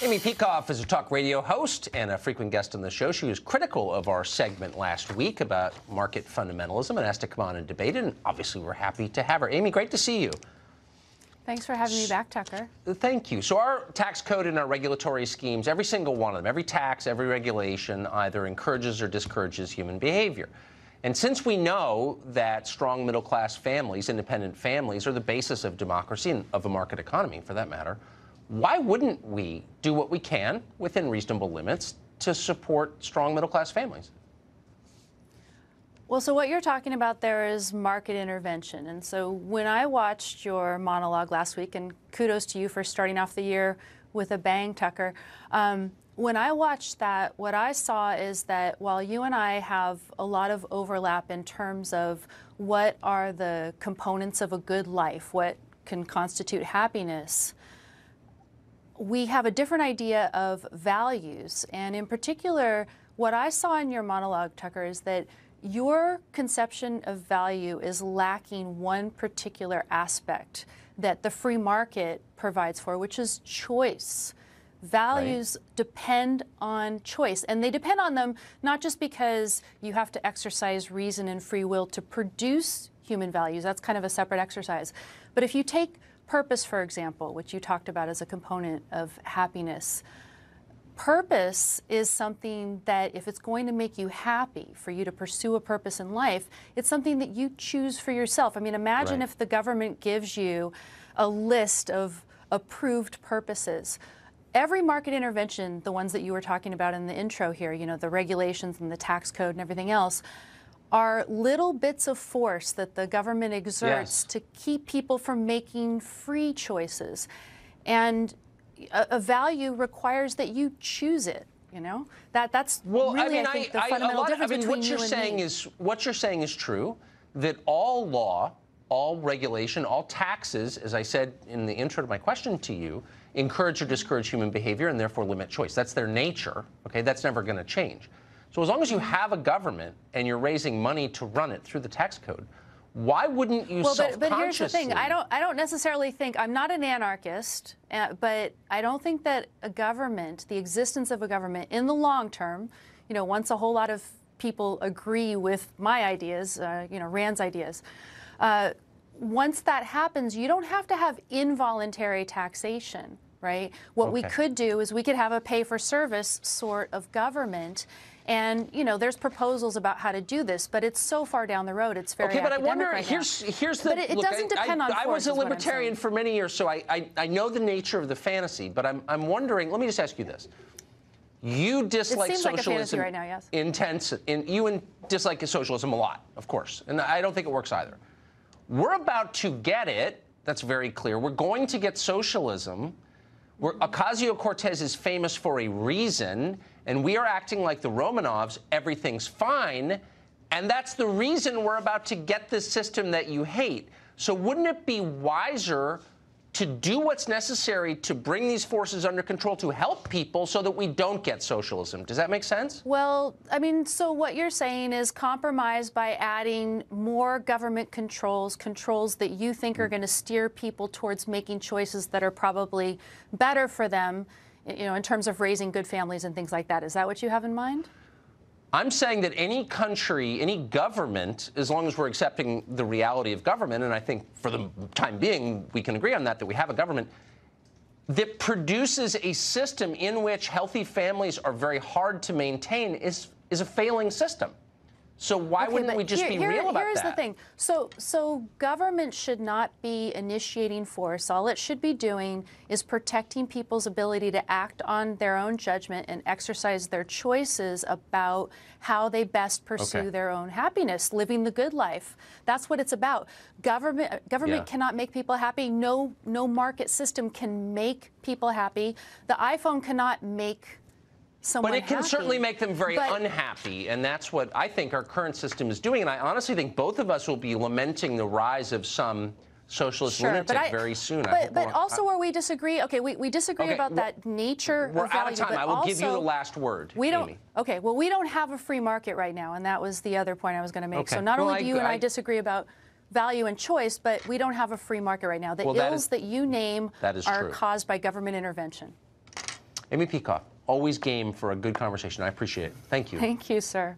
Amy Peikoff is a talk radio host and a frequent guest on the show. She was critical of our segment last week about market fundamentalism and asked to come on and debate it, and obviously we're happy to have her. Amy, great to see you. Thanks for having me back, Tucker. Thank you. So our tax code and our regulatory schemes, every single one of them, every tax, every regulation either encourages or discourages human behavior. And since we know that strong middle-class families, independent families, are the basis of democracy and of a market economy, for that matter, why wouldn't we do what we can within reasonable limits to support strong middle-class families? Well, so what you're talking about there is market intervention. And so when I watched your monologue last week, and kudos to you for starting off the year with a bang, Tucker, when I watched that, what I saw is that while you and I have a lot of overlap in terms of what are the components of a good life, what can constitute happiness, we have a different idea of values. And in particular, what I saw in your monologue, Tucker, is that your conception of value is lacking one particular aspect that the free market provides for, which is choice. Values depend on choice, and they depend on them not just because you have to exercise reason and free will to produce human values. That's kind of a separate exercise. But if you take purpose, for example, which you talked about as a component of happiness, purpose is something that if it's going to make you happy, for you to pursue a purpose in life, it's something that you choose for yourself. I mean, imagine if the government gives you a list of approved purposes. Every market intervention, the ones that you were talking about in the intro here, you know, the regulations and the tax code and everything else, are little bits of force that the government exerts to keep people from making free choices. And a value requires that you choose it, you know? That's really, I think, the fundamental difference between what you're saying is, what you're saying is true, that all law, all regulation, all taxes, as I said in the intro to my question to you, encourage or discourage human behavior and therefore limit choice. That's their nature, okay? That's never going to change. So as long as you have a government and you're raising money to run it through the tax code, why wouldn't you self-consciously... But here's the thing. I don't necessarily think... I'm not an anarchist, but I don't think that a government, the existence of a government in the long term, you know, once a whole lot of people agree with my ideas, you know, Rand's ideas, once that happens, you don't have to have involuntary taxation, right? What we could do is we could have a pay-for-service sort of government. And, you know, there's proposals about how to do this, but it's so far down the road. It's very but I wonder, right here's the... But it doesn't depend on force, I was a libertarian for many years, so I know the nature of the fantasy, but I'm wondering, let me just ask you this. You dislike socialism right now, yes. You dislike socialism a lot, of course, and I don't think it works either. We're about to get it, that's very clear. We're going to get socialism. Ocasio-Cortez is famous for a reason, and we are acting like the Romanovs, everything's fine, and that's the reason we're about to get this system that you hate. So wouldn't it be wiser to do what's necessary to bring these forces under control to help people so that we don't get socialism? Does that make sense? Well, I mean, so what you're saying is compromise by adding more government controls that you think are going to steer people towards making choices that are probably better for them, you know, in terms of raising good families and things like that. Is that what you have in mind? I'm saying that any country, any government, as long as we're accepting the reality of government, and I think for the time being we can agree on that we have a government that produces a system in which healthy families are very hard to maintain is a failing system. So why wouldn't we just be real about that? Here's the thing. So government should not be initiating force. All it should be doing is protecting people's ability to act on their own judgment and exercise their choices about how they best pursue their own happiness, living the good life. That's what it's about. Government cannot make people happy. No market system can make people happy. The iPhone cannot make someone But it can happy. certainly make them very unhappy, and that's what I think our current system is doing. And I honestly think both of us will be lamenting the rise of some socialist lunatic very soon. But also where we disagree, we disagree about that nature we're of value. Out of time. But I will give you the last word, Amy. Okay, well, we don't have a free market right now, and that was the other point I was going to make. So not only do you and I disagree about value and choice, but we don't have a free market right now. The ills that you name are caused by government intervention. Amy Peikoff, always game for a good conversation. I appreciate it. Thank you. Thank you, sir.